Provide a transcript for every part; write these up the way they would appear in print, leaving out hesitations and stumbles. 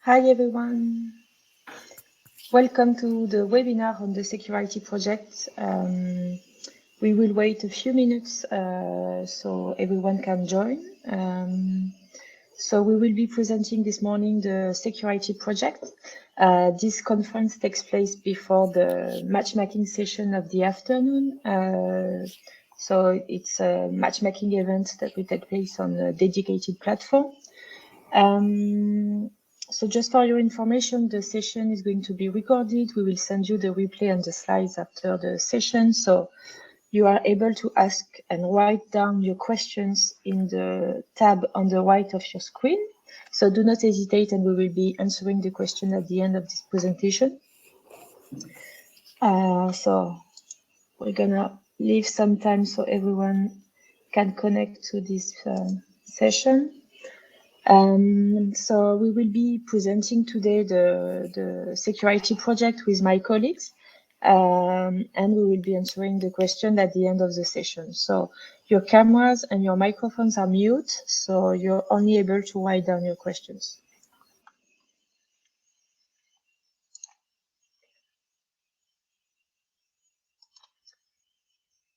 Hi everyone, welcome to the webinar on the SecurIT project. We will wait a few minutes so everyone can join. So we will be presenting this morning the SecurIT project. This conference takes place before the matchmaking session of the afternoon. So it's a matchmaking event that will take place on a dedicated platform. So just for your information, the session is going to be recorded. We will send you the replay and the slides after the session. So you are able to ask and write down your questions in the tab on the right of your screen. So do not hesitate, and we will be answering the question at the end of this presentation. So we're gonna leave some time so everyone can connect to this session. So we will be presenting today the SecurIT project with my colleagues, and we will be answering the question at the end of the session. So your cameras and your microphones are mute, so you're only able to write down your questions.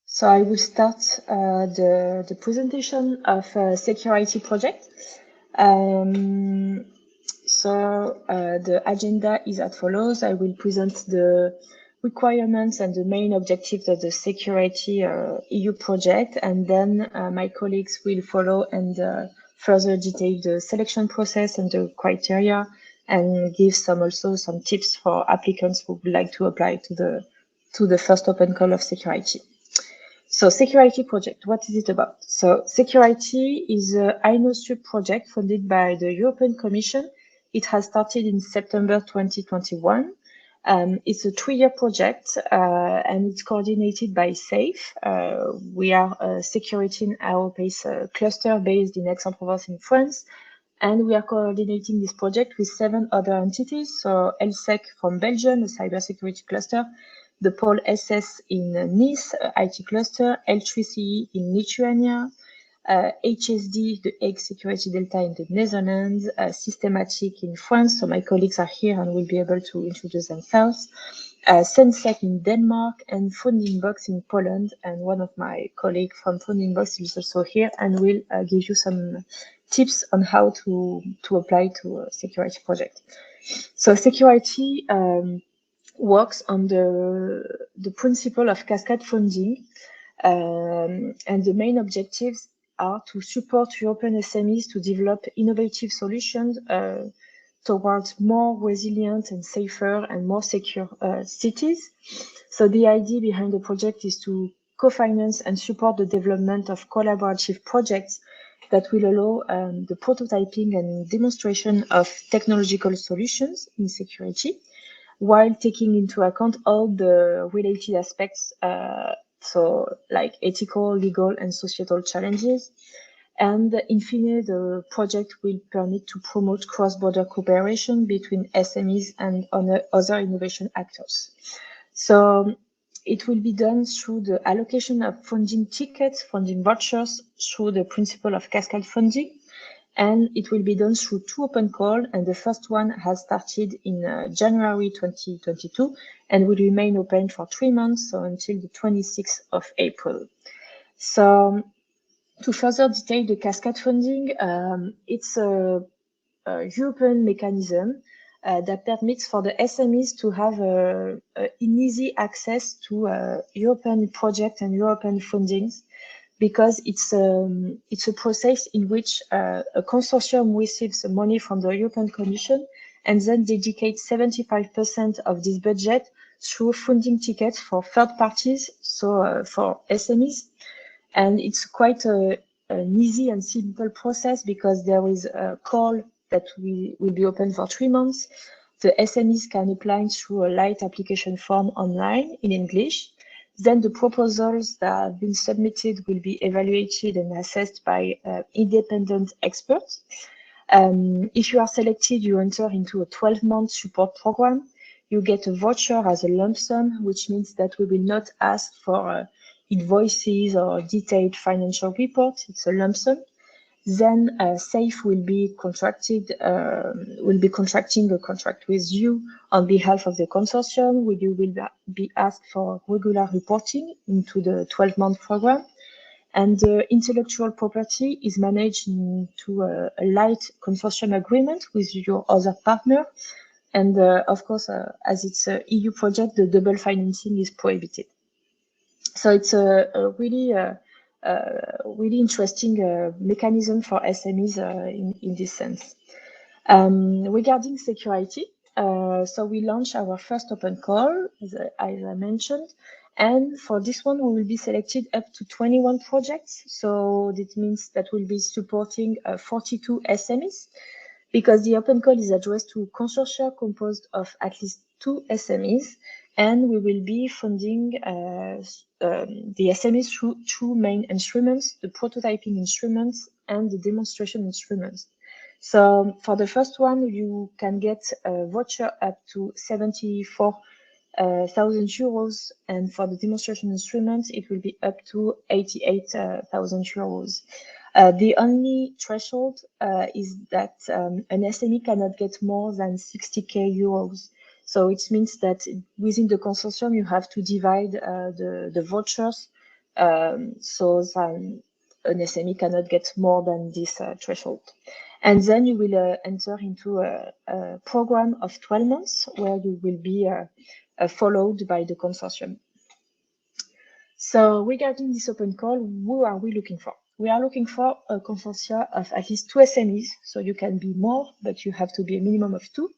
So I will start the presentation of SecurIT project. So the agenda is as follows. I will present the requirements and the main objectives of the SecurIT EU project, and then my colleagues will follow and further detail the selection process and the criteria, and give also some tips for applicants who would like to apply to the first open call of SecurIT. So SecurIT project, what is it about? So SecurIT is a INOSTRIP project funded by the European Commission. It has started in September 2021. It's a 3-year project and it's coordinated by SAFE. We are a SecurIT Aerospace cluster based in Aix-en-Provence in France. And we are coordinating this project with 7 other entities. So LSEC from Belgium, a cybersecurity cluster, the Pole SS in Nice, IT cluster, L3CE in Lithuania, HSD, the Hague Security Delta in the Netherlands, Systematic in France. So my colleagues are here and will be able to introduce themselves. Sensec in Denmark, and Funding Box in Poland. And one of my colleagues from Funding Box is also here and will give you some tips on how to apply to a SecurIT project. So SecurIT works on the principle of cascade funding, and the main objectives are to support European SMEs to develop innovative solutions towards more resilient and safer and more secure cities. So the idea behind the project is to co-finance and support the development of collaborative projects that will allow the prototyping and demonstration of technological solutions in security, while taking into account all the related aspects, so like ethical, legal, and societal challenges. And in fine, the project will permit to promote cross-border cooperation between SMEs and other innovation actors. So it will be done through the allocation of funding tickets, funding vouchers, through the principle of cascade funding. And it will be done through 2 open calls, and the first one has started in January 2022 and will remain open for 3 months, so until the 26th of April. So to further detail the cascade funding, it's a European mechanism that permits for the SMEs to have an easy access to European projects and European fundings, because it's a process in which a consortium receives money from the European Commission and then dedicates 75% of this budget through funding tickets for third parties, so for SMEs. And it's quite an easy and simple process, because there is a call that will be open for 3 months. The SMEs can apply through a light application form online in English. Then the proposals that have been submitted will be evaluated and assessed by independent experts. If you are selected, you enter into a 12-month support program. You get a voucher as a lump sum, which means that we will not ask for invoices or detailed financial reports. It's a lump sum. Then SAFE will be contracting a contract with you on behalf of the consortium, where you will be asked for regular reporting into the 12-month program. And the intellectual property is managed into a light consortium agreement with your other partner. And of course, as it's an EU project, the double financing is prohibited. So it's a really interesting mechanism for SMEs in this sense. Regarding SecurIT, so we launched our first open call, as I mentioned, and for this one, we will be selected up to 21 projects. So that means that we'll be supporting 42 SMEs, because the open call is addressed to consortia composed of at least 2 SMEs, and we will be funding the SMEs through 2 main instruments, the prototyping instruments and the demonstration instruments. So for the first one, you can get a voucher up to 74,000 euros, and for the demonstration instruments, it will be up to 88,000 euros. The only threshold is that an SME cannot get more than 60k euros. So it means that within the consortium, you have to divide the vouchers, so that an SME cannot get more than this threshold. And then you will enter into a program of 12 months where you will be followed by the consortium. So regarding this open call, who are we looking for? We are looking for a consortia of at least 2 SMEs. So you can be more, but you have to be a minimum of 2.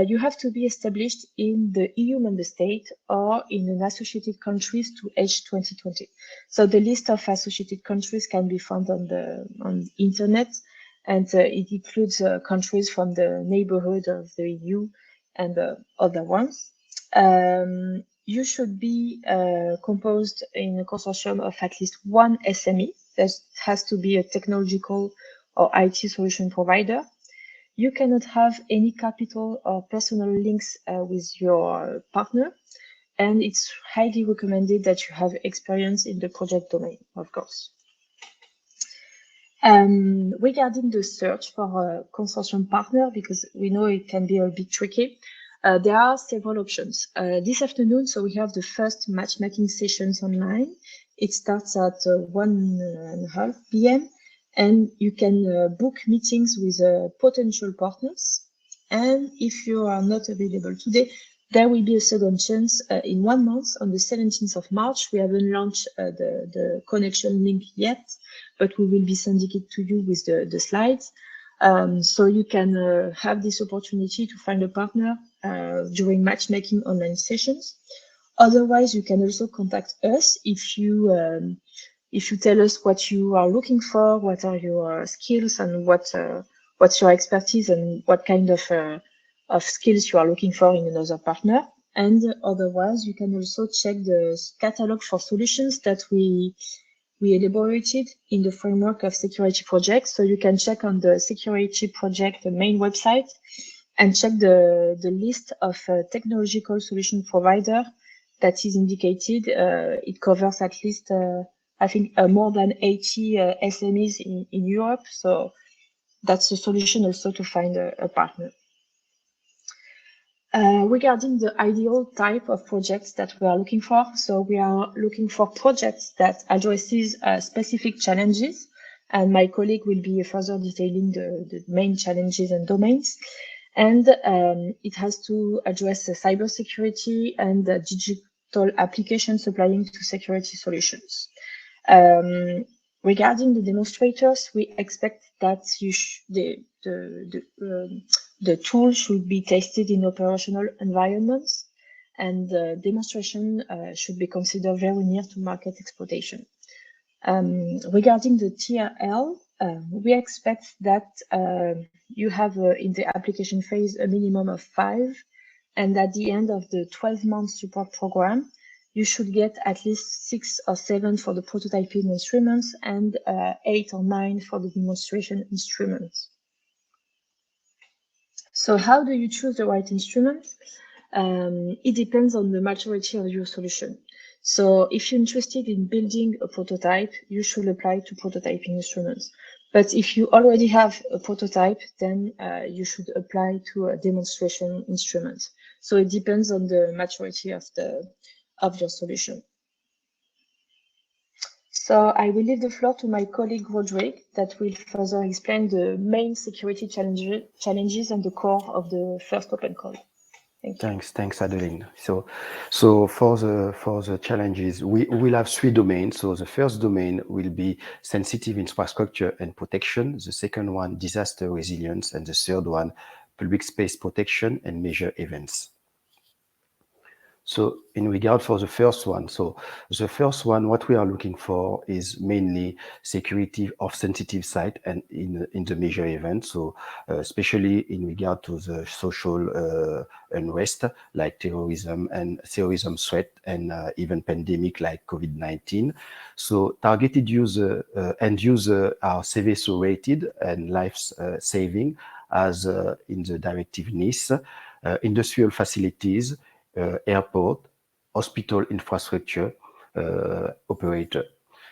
You have to be established in the EU member state or in an associated countries to age 2020. So the list of associated countries can be found on the internet, and it includes countries from the neighborhood of the EU and other ones. You should be composed in a consortium of at least 1 SME. That has to be a technological or IT solution provider. You cannot have any capital or personal links with your partner, and it's highly recommended that you have experience in the project domain, of course. Regarding the search for a consortium partner, because we know it can be a bit tricky, there are several options. This afternoon, so we have the first matchmaking sessions online. It starts at 1:30 p.m. and you can book meetings with potential partners. And if you are not available today, there will be a second chance in 1 month on the 17th of March. We haven't launched the connection link yet, but we will be sending it to you with the slides. So you can have this opportunity to find a partner during matchmaking online sessions. Otherwise, you can also contact us if you tell us what you are looking for, what are your skills, and what's your expertise, and what kind of skills you are looking for in another partner. And otherwise, you can also check the catalog for solutions that we elaborated in the framework of SecurIT projects. So you can check on the SecurIT project, the main website, and check the list of technological solution provider that is indicated. It covers at least, I think, more than 80 SMEs in Europe. So that's a solution also to find a partner. Regarding the ideal type of projects that we are looking for, so we are looking for projects that addresses specific challenges, and my colleague will be further detailing the main challenges and domains. And it has to address cybersecurity and digital application supplying to security solutions. Regarding the demonstrators, we expect that the tool should be tested in operational environments, and the demonstration should be considered very near to market exploitation. Regarding the TRL, we expect that you have in the application phase a minimum of 5, and at the end of the 12-month support program, you should get at least 6 or 7 for the prototyping instruments and 8 or 9 for the demonstration instruments. So how do you choose the right instrument? It depends on the maturity of your solution. So if you're interested in building a prototype, you should apply to prototyping instruments. But if you already have a prototype, then you should apply to a demonstration instrument. So it depends on the maturity of your solution. So I will leave the floor to my colleague Roderick that will further explain the main security challenges and the core of the first open call. Thanks, Adeline. So for the challenges, we will have 3 domains. So the first domain will be sensitive infrastructure and protection. The second one, disaster resilience, and the third one, public space protection and major events. So in regard for the first one, what we are looking for is mainly security of sensitive site and in the major event. So especially in regard to the social unrest like terrorism threat and even pandemic like COVID-19. So targeted user end user are CVSO rated and life saving as in the directive NIS, industrial facilities, airport, hospital infrastructure operator.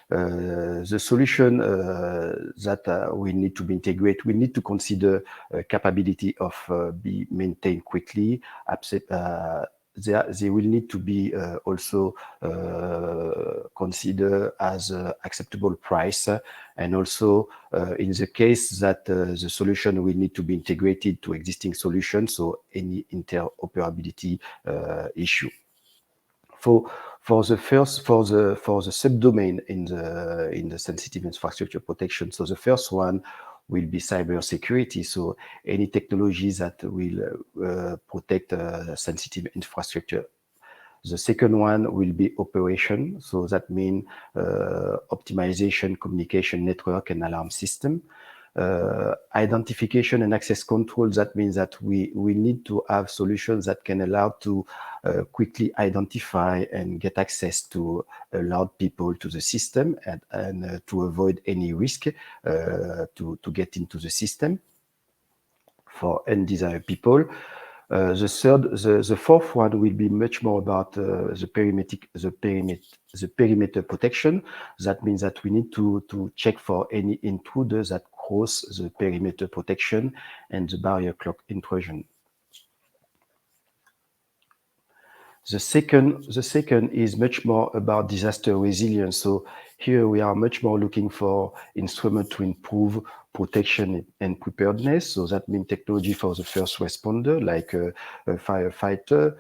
The solution that we need to integrate, we need to consider capability of be maintained quickly. They will need to be also considered as acceptable price, and also in the case that the solution will need to be integrated to existing solutions, so any interoperability issue. For the subdomain in the sensitive infrastructure protection, so the first one will be cybersecurity. So any technologies that will protect sensitive infrastructure. The second one will be operation. So that means optimization, communication network, and alarm system. Identification and access control, that means that we need to have solutions that can allow to quickly identify and get access to allow people to the system and to avoid any risk to get into the system for undesired people. The fourth one will be much more about the perimeter protection. That means that we need to check for any intruders that cross the perimeter protection and the barrier clock intrusion. The second is much more about disaster resilience. So here we are much more looking for instruments to improve protection and preparedness. So that means technology for the first responder, like a firefighter,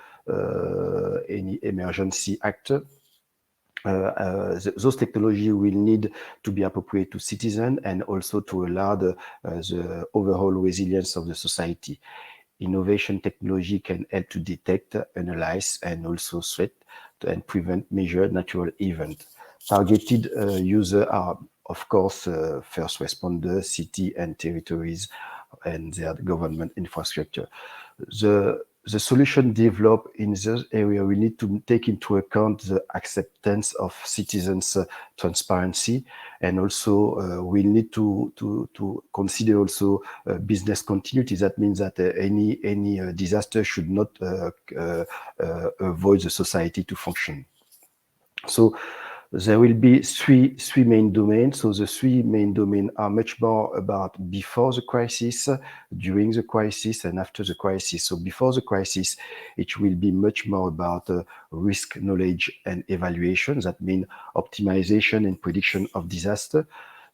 any emergency actor. Those technology will need to be appropriate to citizens and also to allow the overall resilience of the society. Innovation technology can help to detect, analyze, and also threat and prevent major natural events. Targeted users are, of course, first responders, city and territories, and their government infrastructure. The solution developed in this area, we need to take into account the acceptance of citizens' transparency, and also we need to consider also business continuity. That means that any disaster should not avoid the society to function. So there will be three main domains. So the 3 main domains are much more about before the crisis, during the crisis, and after the crisis. So before the crisis, it will be much more about risk knowledge and evaluation. That means optimization and prediction of disaster.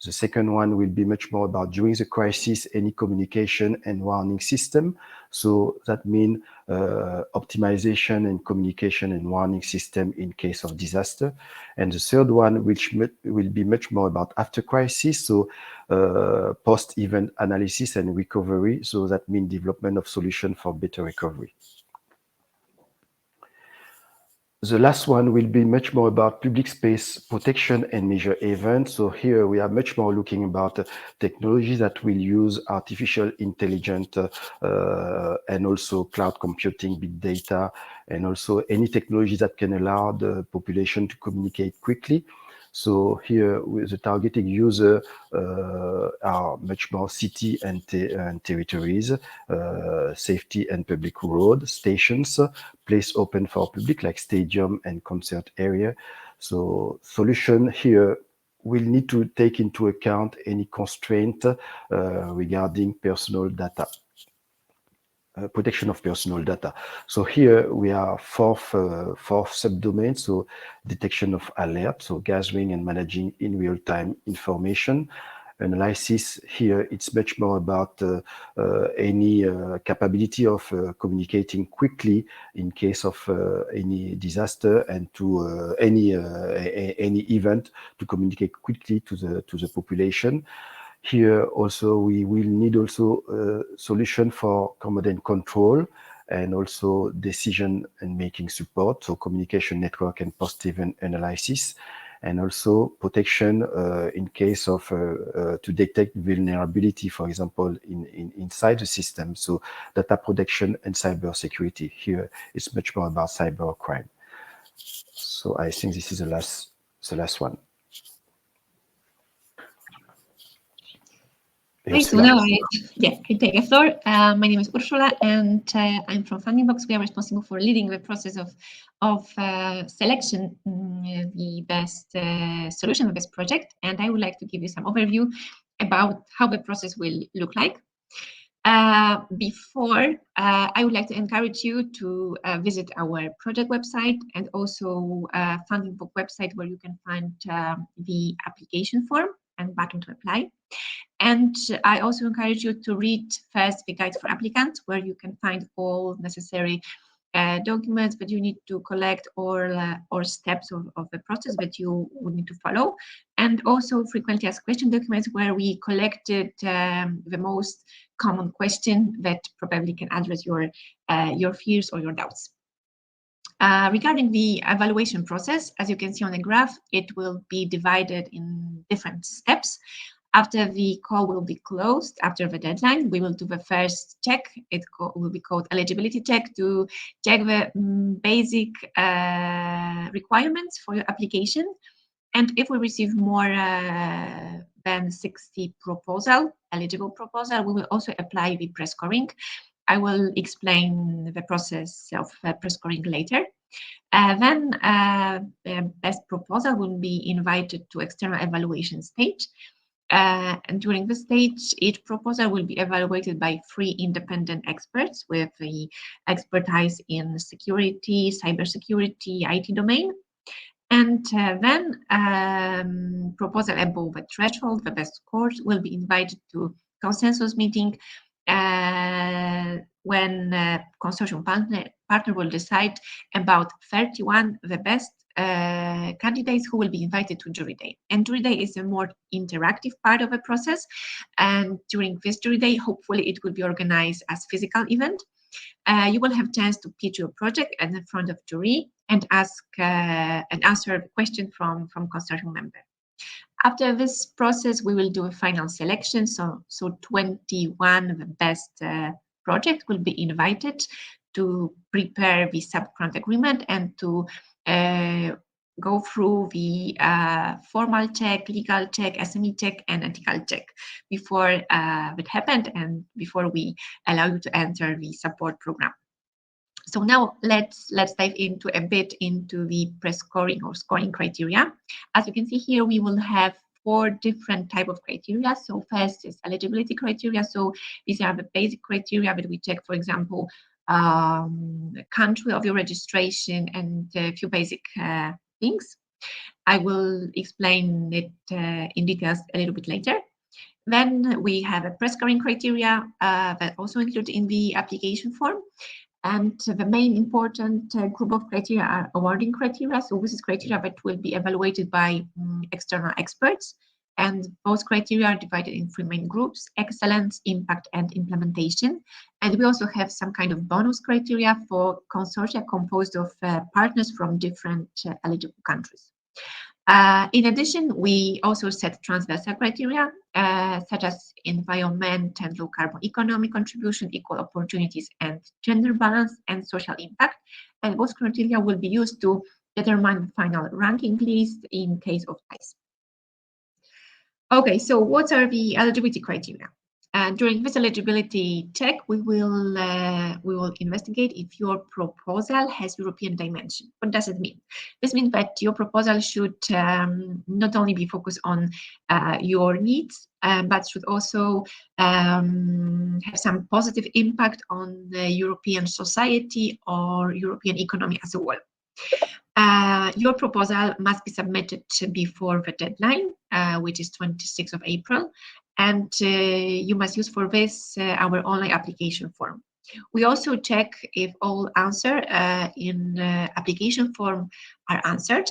The second one will be much more about during the crisis, any communication and warning system. So that means optimization and communication and warning system in case of disaster. And the third one, which will be much more about after crisis, so post-event analysis and recovery. So that means development of solution for better recovery. The last one will be much more about public space protection and major events. So here we are much more looking about technologies that will use artificial intelligence and also cloud computing, big data, and also any technology that can allow the population to communicate quickly. So here, with the targeting user are much more city and territories, safety and public road, stations, place open for public like stadium and concert area. So solution here will need to take into account any constraint regarding personal data. Protection of personal data. So here we are fourth subdomain, so detection of alert, so gathering and managing in real-time information. Analysis here, it's much more about any capability of communicating quickly in case of any disaster and to any event, to communicate quickly to the population. Here also we will need also a solution for command and control and also decision and making support, so communication network and post-event analysis, and also protection in case of to detect vulnerability, for example, inside the system. So data protection and cyber security. Here it's much more about cyber crime. So I think this is the last one. Okay, so now I take the floor. My name is Ursula, and I'm from Fundingbox. We are responsible for leading the process of selection, the best solution, the best project. And I would like to give you some overview about how the process will look like. Before, I would like to encourage you to visit our project website and also Fundingbox website, where you can find the application form and button to apply. And I also encourage you to read first the guide for applicants, where you can find all necessary documents that you need to collect or steps of the process that you would need to follow. And also frequently asked question documents, where we collected the most common question that probably can address your fears or your doubts. Regarding the evaluation process, as you can see on the graph, it will be divided in different steps. After the call will be closed, after the deadline, we will do the first check. It will be called eligibility check, to check the basic requirements for your application. And if we receive more than 60 eligible proposal, we will also apply the pre-scoring. I will explain the process of pre-scoring later. Then the best proposal will be invited to external evaluation stage. And during this stage, each proposal will be evaluated by 3 independent experts with the expertise in security, cybersecurity, IT domain. And then proposal above the threshold, the best scores, will be invited to consensus meeting when consortium partner will decide about 31 the best candidates who will be invited to jury day. And jury day is a more interactive part of the process. And during this jury day, hopefully it will be organized as physical event. You will have a chance to pitch your project in front of jury and ask and answer a question from consortium member. After this process, we will do a final selection. So 21 of the best project will be invited to prepare the subgrant agreement and to go through the formal check, legal check, SME check, and ethical check before it happened and before we allow you to enter the support program. So now let's dive into a bit into the pre-scoring or scoring criteria. As you can see here, we will have 4 different types of criteria. So first is eligibility criteria. So these are the basic criteria that we check, for example, country of your registration and a few basic things. I will explain it in details a little bit later. Then we have a pre-scoring criteria that also included in the application form. And the main important group of criteria are awarding criteria. So this is criteria that will be evaluated by external experts. And those criteria are divided in 3 main groups: excellence, impact, and implementation. And we also have some kind of bonus criteria for consortia composed of partners from different eligible countries. In addition, we also set transversal criteria, such as environment and low carbon economic contribution, equal opportunities and gender balance, and social impact. And those criteria will be used to determine the final ranking list in case of ties. Okay, so what are the eligibility criteria? During this eligibility check, we will investigate if your proposal has European dimension. What does it mean? This means that your proposal should not only be focused on your needs, but should also have some positive impact on the European society or European economy as a whole. Your proposal must be submitted before the deadline, which is 26th of April, and you must use for this our online application form. We also check if all answers in the application form are answered,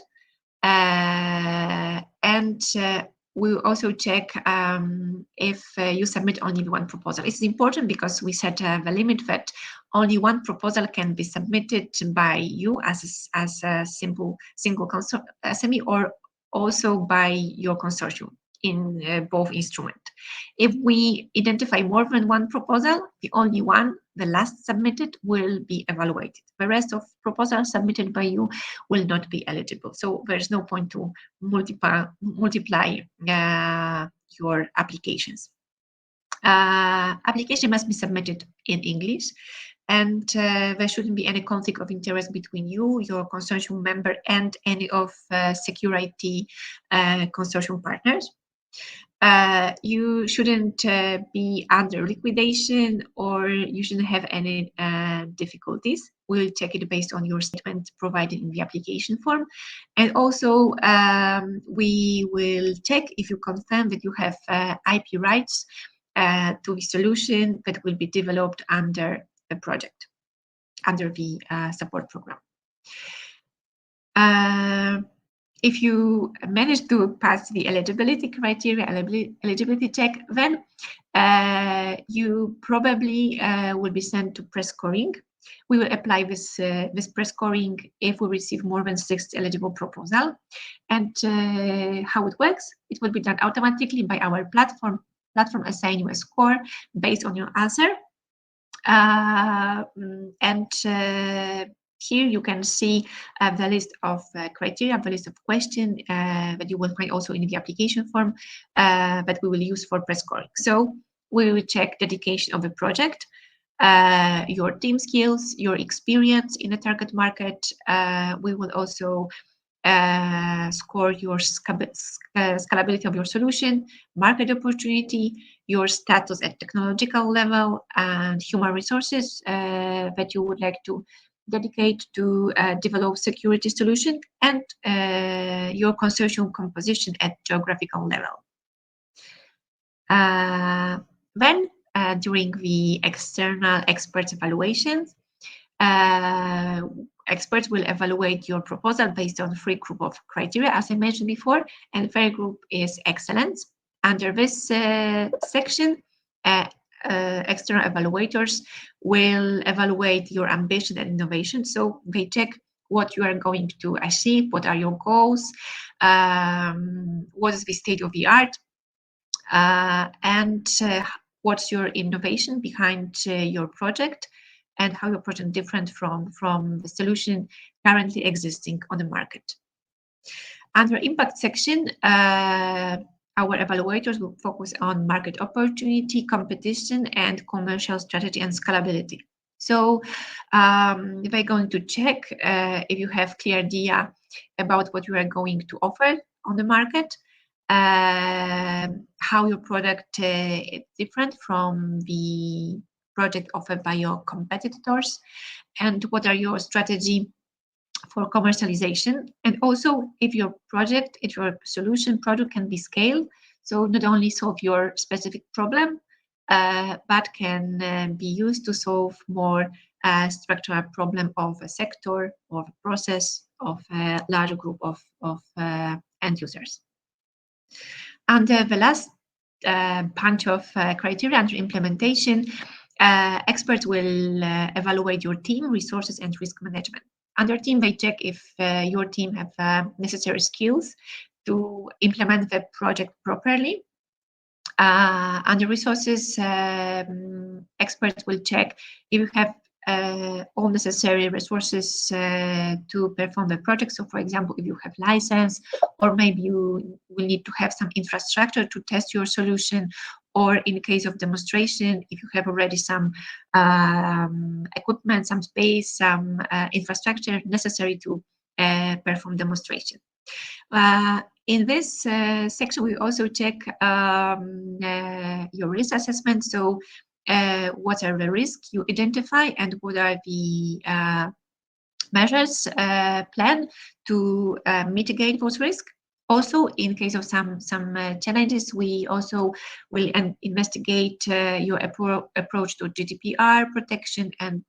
and we also check if you submit only one proposal. It's important because we set the limit that only one proposal can be submitted by you as a single SME, or also by your consortium in both instruments. If we identify more than one proposal, the only one, the last submitted, will be evaluated. The rest of proposals submitted by you will not be eligible. So there's no point to multiply your applications. Application must be submitted in English, and there shouldn't be any conflict of interest between you, your consortium member, and any of SecurIT consortium partners. You shouldn't be under liquidation, or you shouldn't have any difficulties. We'll check it based on your statement provided in the application form. And also, we will check if you confirm that you have IP rights to the solution that will be developed under the project, under the support program. If you manage to pass the eligibility criteria, eligibility check, then you probably will be sent to pre-scoring. We will apply this pre-scoring if we receive more than 6 eligible proposals. And how it works, it will be done automatically by our platform assign you a score based on your answer. Here you can see the list of criteria, the list of questions that you will find also in the application form that we will use for pre-scoring. So we will check dedication of the project, your team skills, your experience in the target market. We will also score your scalability of your solution, market opportunity, your status at technological level, and human resources that you would like to dedicate to develop security solution, and your consortium composition at geographical level. Then during the external experts evaluations, experts will evaluate your proposal based on 3 groups of criteria, as I mentioned before, and the first group is excellence. Under this section, external evaluators will evaluate your ambition and innovation. So they check what you are going to achieve, what are your goals, what is the state of the art, and what's your innovation behind your project, and how your project is different from the solution currently existing on the market. Under impact section, our evaluators will focus on market opportunity, competition, and commercial strategy and scalability. So they're going to check if you have clear idea about what you are going to offer on the market, how your product is different from the project offered by your competitors, and what are your strategy for commercialization, and also if your project, if your solution product can be scaled, so not only solve your specific problem, but can be used to solve more structural problem of a sector, of a process, of a larger group of end users. And the last bunch of criteria under implementation, experts will evaluate your team, resources, and risk management. Under team, they check if your team have necessary skills to implement the project properly. Under resources, experts will check if you have all necessary resources to perform the project. So, for example, if you have license, or maybe you will need to have some infrastructure to test your solution, or in case of demonstration, if you have already some equipment, some space, some infrastructure necessary to perform demonstration. In this section, we also check your risk assessment. So what are the risks you identify and what are the measures planned to mitigate those risks. Also, in case of some challenges, we also will investigate your approach to GDPR protection and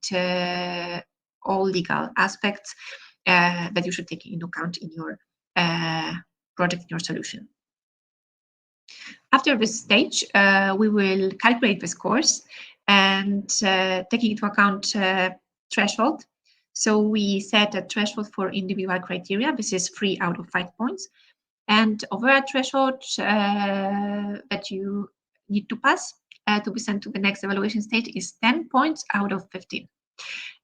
all legal aspects that you should take into account in your project, in your solution. After this stage, we will calculate the scores and taking into account threshold. So we set a threshold for individual criteria. This is 3 out of 5 points. And over a threshold that you need to pass to be sent to the next evaluation stage is 10 points out of 15.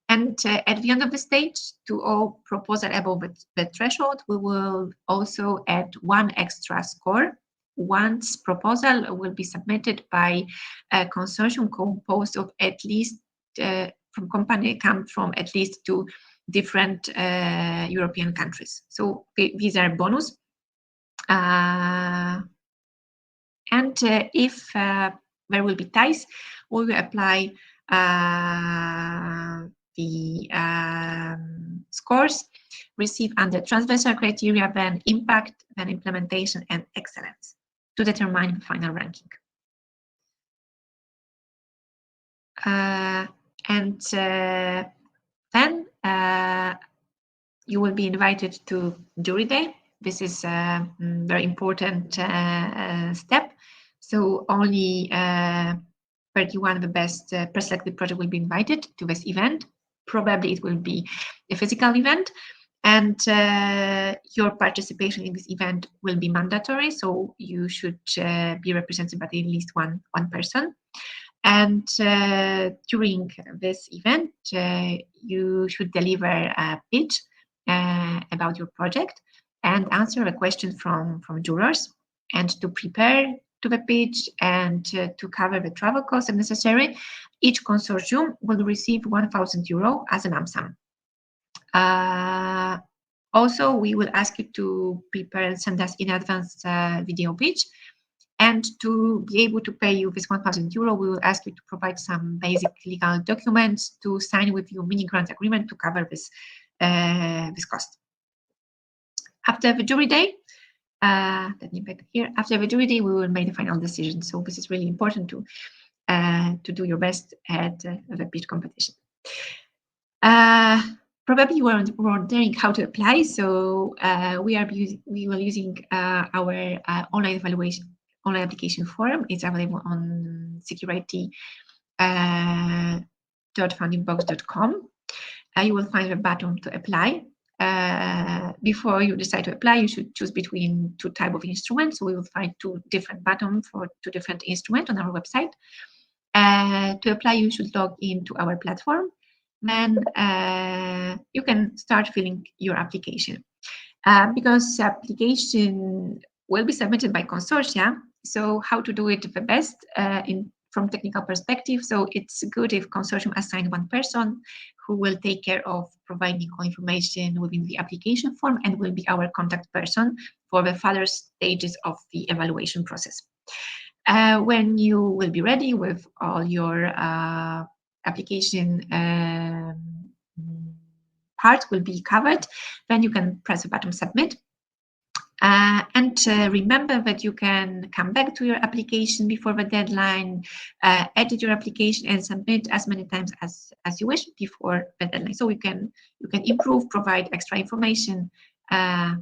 And at the end of the stage, to all proposals above the threshold, we will also add 1 extra score once proposal will be submitted by a consortium composed of at least from company come from at least 2 different European countries. So these are bonus. And if there will be ties, we will apply the scores received under transversal criteria, then impact, then implementation, and excellence to determine the final ranking. Then you will be invited to jury day. This is a very important step. So only 31 of the best preselected project will be invited to this event. Probably it will be a physical event, and your participation in this event will be mandatory. So you should be represented by at least one person. And during this event, you should deliver a pitch about your project and answer a question from jurors. And to prepare to the pitch and to cover the travel costs if necessary, each consortium will receive €1,000 as a lump sum. Also, we will ask you to prepare and send us in advance video pitch. And to be able to pay you this €1,000, we will ask you to provide some basic legal documents to sign with your mini grant agreement to cover this cost. After the jury day, let me back here. After the jury day, we will make the final decision. So this is really important to do your best at the pitch competition. Probably you were wondering how to apply. So we will using our online application form. It's available on SecurIT.fundingbox.com. You will find a button to apply. Before you decide to apply, you should choose between 2 types of instruments. So we will find 2 different buttons for 2 different instruments on our website. To apply, you should log into our platform. Then you can start filling your application. Because application will be submitted by consortia, so how to do it the best from technical perspective. So it's good if consortium assign 1 person who will take care of providing all information within the application form and will be our contact person for the further stages of the evaluation process. When you will be ready with all your application part will be covered, then you can press the button submit. And remember that you can come back to your application before the deadline, edit your application and submit as many times as you wish before the deadline. So you can improve, provide extra information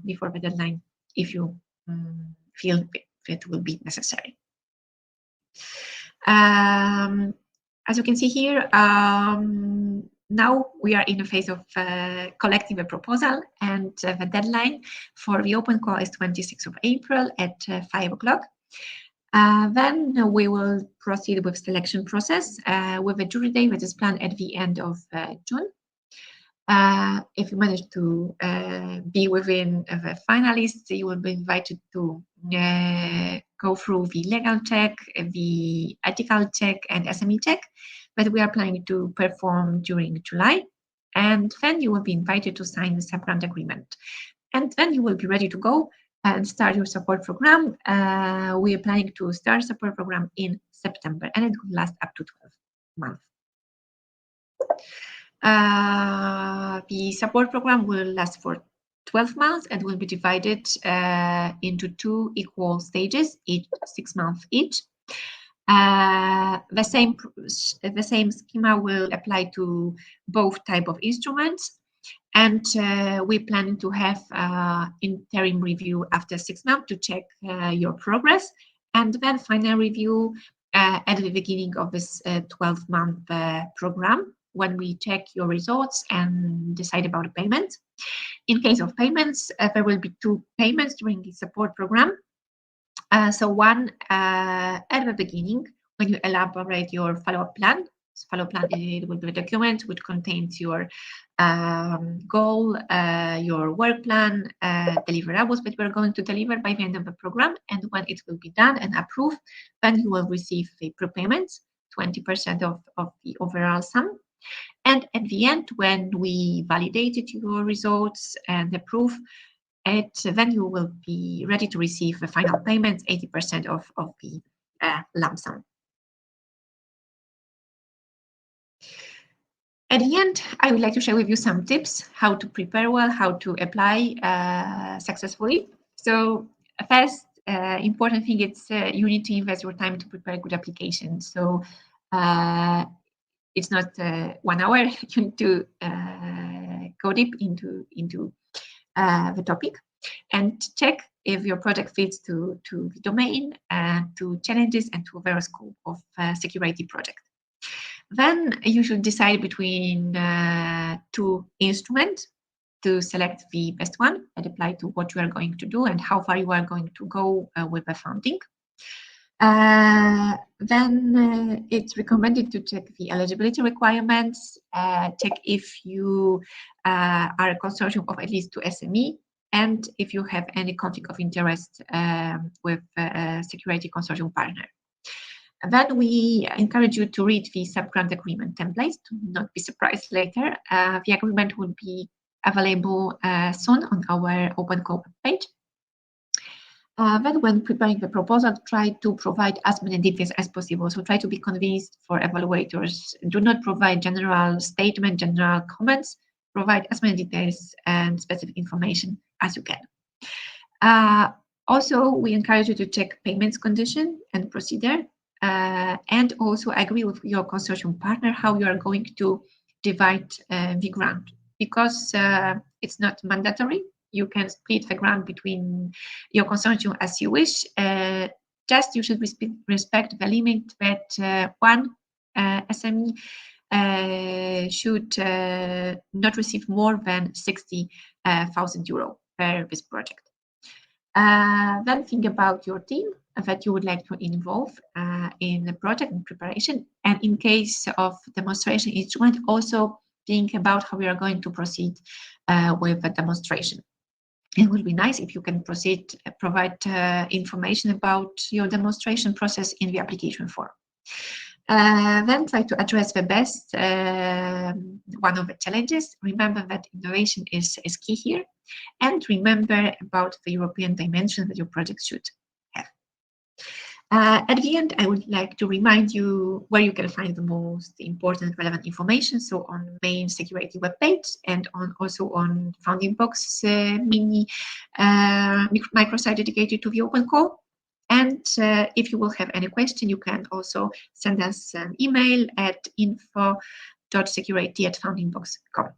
before the deadline if you feel it will be necessary. As you can see here, now we are in the phase of collecting the proposal, and the deadline for the open call is 26th of April at 5 o'clock. Then we will proceed with selection process with a jury day that is planned at the end of June. If you manage to be within the finalists, you will be invited to go through the legal check, the ethical check, and SME check that we are planning to perform during July. And then you will be invited to sign the sub-grant agreement. And then you will be ready to go and start your support program. We are planning to start support program in September, and it will last up to 12 months. The support program will last for 12 months and will be divided into 2 equal stages, each 6 months each. The same schema will apply to both type of instruments, and we're planning to have interim review after 6 months to check your progress, and then final review at the beginning of this 12-month program, when we check your results and decide about the payment. In case of payments, there will be 2 payments during the support program. So one at the beginning, when you elaborate your follow-up plan. So follow-up plan, it will be a document which contains your goal, your work plan, deliverables that we're going to deliver by the end of the program. And when it will be done and approved, then you will receive the prepayments, 20% of the overall sum. And at the end, when we validated your results and approve it, then you will be ready to receive the final payments, 80% of the lump sum. At the end, I would like to share with you some tips how to prepare well, how to apply successfully. So first, important thing is you need to invest your time to prepare a good application. So it's not 1 hour. You need to go deep into the topic and check if your project fits to the domain, to challenges, and to the scope of SecurIT project. Then you should decide between 2 instruments to select the best one and apply to what you are going to do and how far you are going to go with the funding. Then it's recommended to check the eligibility requirements, check if you are a consortium of at least 2 SME, and if you have any conflict of interest with a SecurIT consortium partner. And then we encourage you to read the sub-grant agreement templates to not be surprised later. The agreement will be available soon on our open call page. Then when preparing the proposal, try to provide as many details as possible. So try to be convinced for evaluators. Do not provide general statement, general comments. Provide as many details and specific information as you can. Also, we encourage you to check payments condition and procedure, and also agree with your consortium partner how you are going to divide the grant, because it's not mandatory. You can split the grant between your consortium as you wish. Just you should respect the limit that one SME should not receive more than 60,000 euro per this project. Then think about your team that you would like to involve in the project and preparation. And in case of demonstration instrument, also think about how we are going to proceed with the demonstration. It would be nice if you can provide information about your demonstration process in the application form. Then try to address the best one of the challenges. Remember that innovation is key here, and remember about the European dimension that your project should have. At the end, I would like to remind you where you can find the most important relevant information. So on main SecurIT webpage, and also on Founding Box mini microsite dedicated to the open call. And if you will have any question, you can also send us an email at info.securit@foundingbox.com.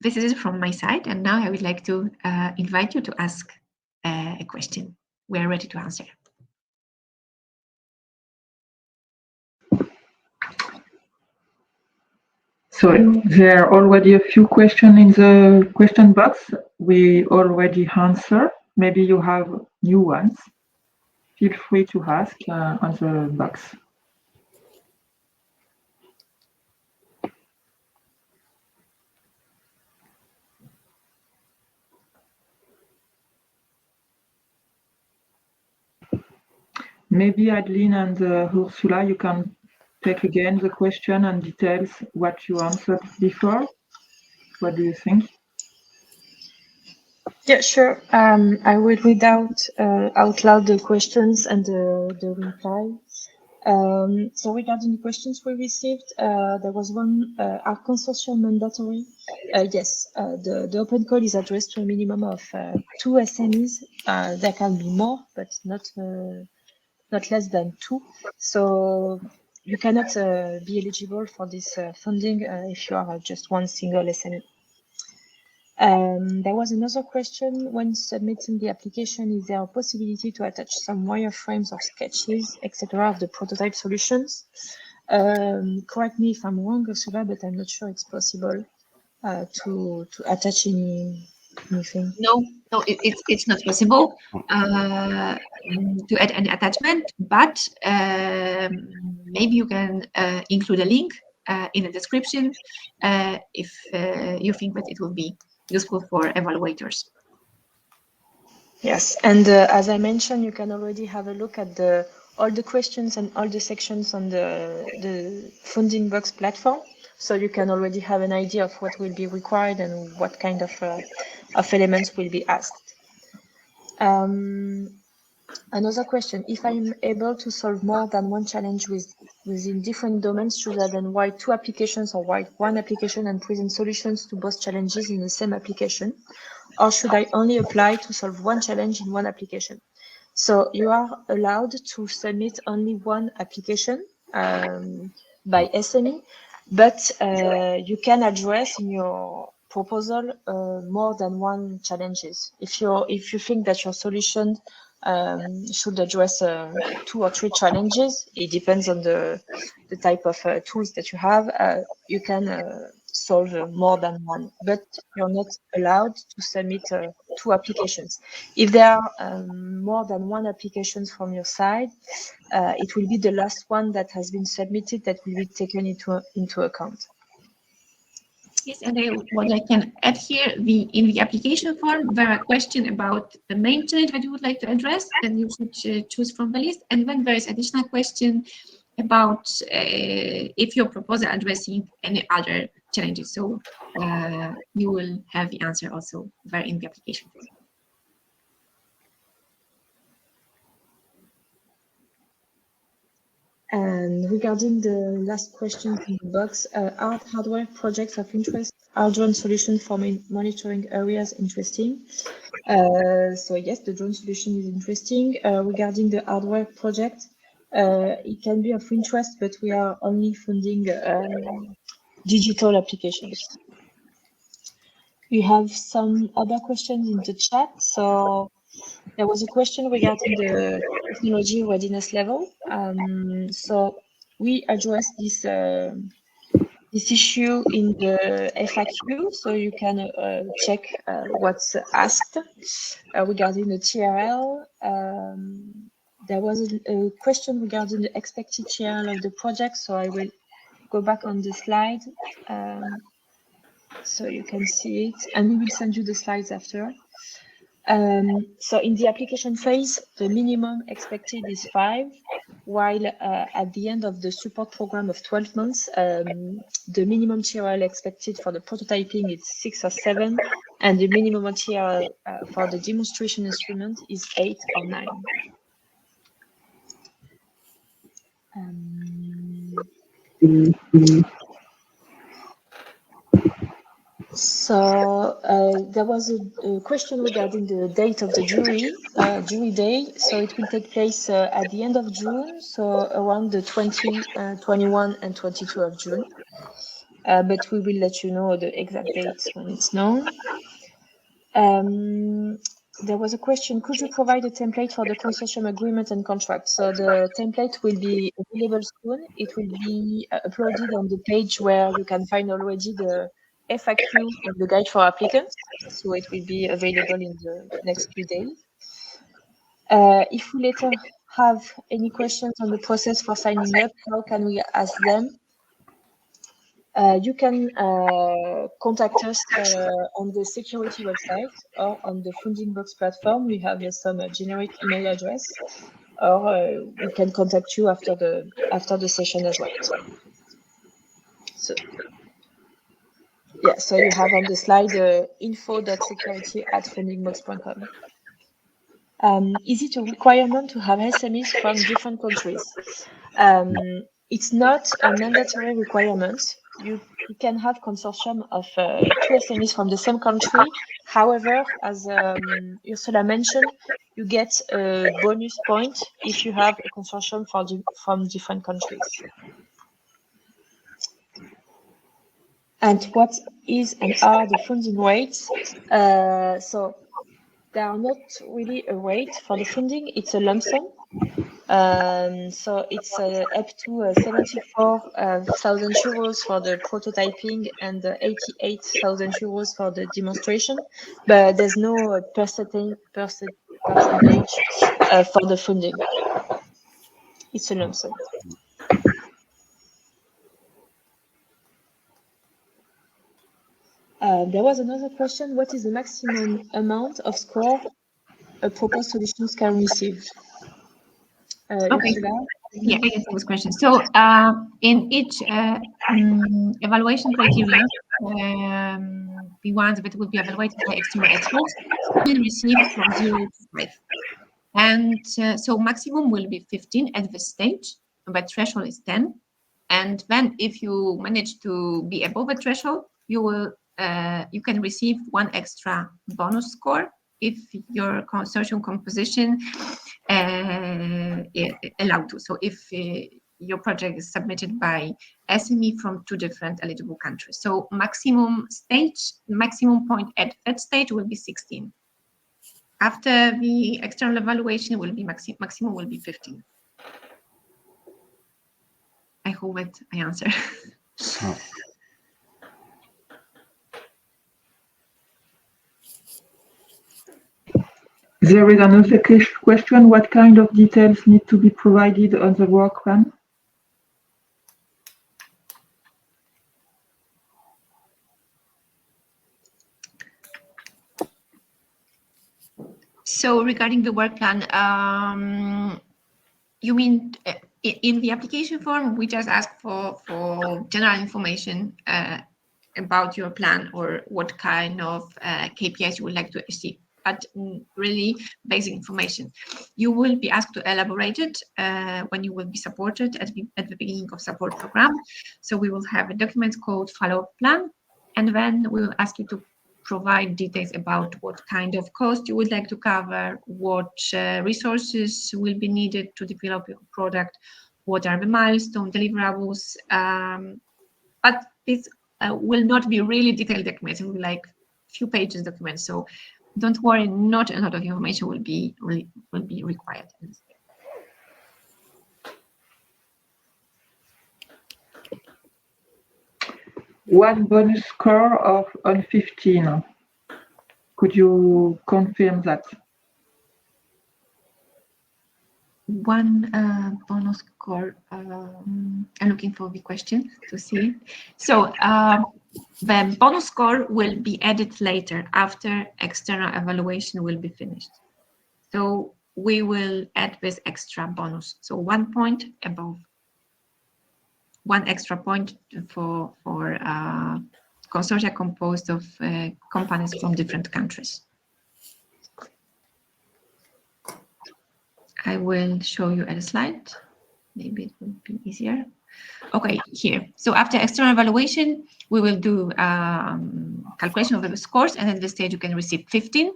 This is it from my side, and now I would like to invite you to ask a question. We are ready to answer. So there are already a few questions in the question box. We already answered. Maybe you have new ones. Feel free to ask on the box. Maybe Adeline and Ursula, you can take again the question and details what you answered before. What do you think? Yeah, sure. I will read out loud the questions and the reply. So regarding the questions we received, there was one, are consortium mandatory? Yes, the open call is addressed to a minimum of 2 SMEs. There can be more, but not less than 2. So you cannot be eligible for this funding if you are just one single SME. There was another question: when submitting the application, is there a possibility to attach some wireframes or sketches, etc., of the prototype solutions? Correct me if I'm wrong, Ursula, but I'm not sure it's possible to attach anything. No, it's not possible to add any attachment, but maybe you can include a link in the description if you think that it will be useful for evaluators. Yes, and as I mentioned, you can already have a look at all the questions and all the sections on the Funding Box platform, so you can already have an idea of what will be required and what kind of elements will be asked. Another question: if I'm able to solve more than one challenge within different domains, should I then write 2 applications or write 1 application and present solutions to both challenges in the same application? Or should I only apply to solve 1 challenge in 1 application? So you are allowed to submit only 1 application by SME, but you can address in your proposal more than 1 challenges. If you think that your solution should address 2 or 3 challenges, it depends on the type of tools that you have. You can solve more than 1, but you're not allowed to submit 2 applications. If there are more than 1 application from your side, it will be the last one that has been submitted that will be taken into account. Yes, and what I can add here, in the application form, there are questions about the main challenge that you would like to address, and you should choose from the list. And then there is additional question about if your proposal addressing any other challenges. So you will have the answer also there in the application form. And regarding the last question in the box, are hardware projects of interest? Are drone solutions for monitoring areas interesting? So yes, the drone solution is interesting. Regarding the hardware project, it can be of interest, but we are only funding digital applications. We have some other questions in the chat. So there was a question regarding the technology readiness level. So we addressed this issue in the FAQ, so you can check what's asked regarding the TRL. There was a question regarding the expected TRL of the project, so I will go back on the slide so you can see it, and we will send you the slides after. So in the application phase, the minimum expected is 5, while at the end of the support program of 12 months, the minimum TRL expected for the prototyping is 6 or 7, and the minimum TRL for the demonstration instrument is 8 or 9. So there was a question regarding the date of the jury day. So it will take place at the end of June, so around the 20, 21 and 22 of June. But we will let you know the exact dates when it's known. There was a question: could you provide a template for the consortium agreement and contract? So the template will be available soon. It will be uploaded on the page where you can find already the FAQ and the guide for applicants. So it will be available in the next few days. If we later have any questions on the process for signing up, how can we ask them? You can contact us on the SecurIT website or on the Funding Box platform. We have some generic email address, or we can contact you after the session as well. So yeah, so you have on the slide info.security@fundingbox.com. Is it a requirement to have SMEs from different countries? It's not a mandatory requirement. You can have consortium of 2 SMEs from the same country. However, as Ursula mentioned, you get a bonus point if you have a consortium from different countries. And what is and are the funding rates? So there are not really a rate for the funding. It's a lump sum. So it's up to 74,000 euros for the prototyping and 88,000 euros for the demonstration, but there's no percentage for the funding. It's a lump sum. There was another question. What is the maximum amount of score a proposed solutions can receive? Okay. Ursula? Yeah, I can take this question. So in each evaluation criteria, the ones that will be evaluated by external experts will receive from 0 to 5. And so maximum will be 15 at this stage, but threshold is 10. And then if you manage to be above the threshold, you can receive 1 extra bonus score if your consortium composition allowed to. So if your project is submitted by SME from 2 different eligible countries. So maximum point at that stage will be 16. After the external evaluation will be maximum will be 15. I hope that I answer. There is another question. What kind of details need to be provided on the work plan? So regarding the work plan, you mean in the application form, we just ask for general information about your plan or what kind of KPIs you would like to achieve, but really basic information. You will be asked to elaborate it when you will be supported at the beginning of support program. So we will have a document called follow-up plan, and then we will ask you to provide details about what kind of cost you would like to cover, what resources will be needed to develop your product, what are the milestone deliverables. But this will not be really detailed documents. It will be like few pages documents. So don't worry, not a lot of information will be required. One bonus score on 15. Could you confirm that? One bonus score. I'm looking for the question to see. So the bonus score will be added later after external evaluation will be finished. So we will add this extra bonus. So 1 point above. 1 extra point for consortia composed of companies from different countries. I will show you a slide. Maybe it will be easier. Okay, here. So after external evaluation, we will do calculation of the scores, and at this stage you can receive 15.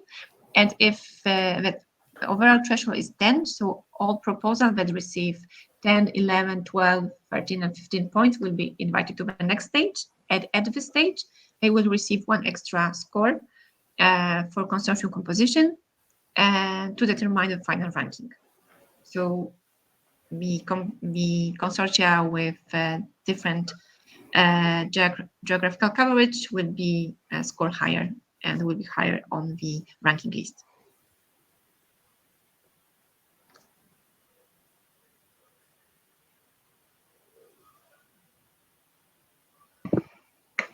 And if the overall threshold is 10, so all proposals that receive 10, 11, 12, 13, and 15 points will be invited to the next stage. At this stage, they will receive 1 extra score for consortium composition to determine the final ranking. So the consortia with different geographical coverage will be scored higher and will be higher on the ranking list.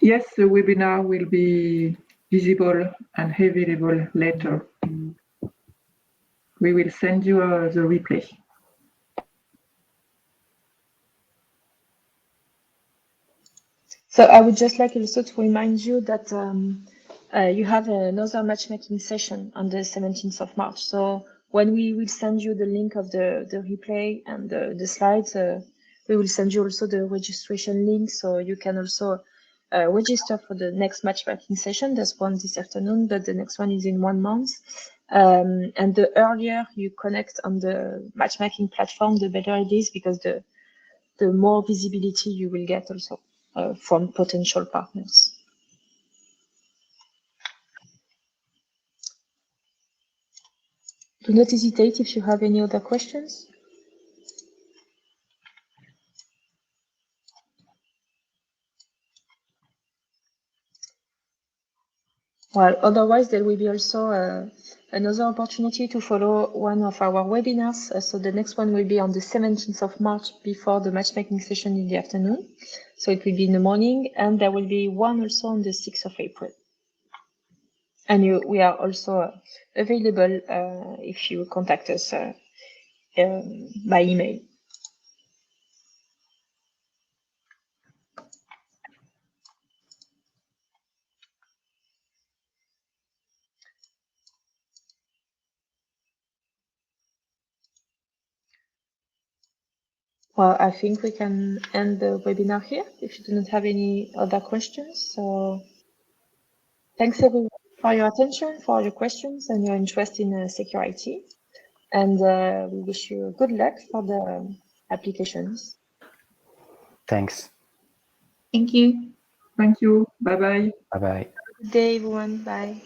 Yes, the webinar will be visible and available later. We will send you the replay. So I would just like also to remind you that you have another matchmaking session on the 17th of March. So when we will send you the link of the replay and the slides, we will send you also the registration link. So you can also register for the next matchmaking session. There's one this afternoon, but the next one is in 1 month. And the earlier you connect on the matchmaking platform, the better it is, because the more visibility you will get also from potential partners. Do not hesitate if you have any other questions. Well, otherwise there will be also another opportunity to follow one of our webinars. So the next one will be on the 17th of March before the matchmaking session in the afternoon. So it will be in the morning, and there will be one also on the 6th of April. And we are also available if you contact us by email. Well, I think we can end the webinar here if you do not have any other questions. So thanks everyone for your attention, for your questions and your interest in SecurIT. And we wish you good luck for the applications. Thanks. Thank you. Thank you. Bye-bye. Bye-bye. Good day, everyone. Bye.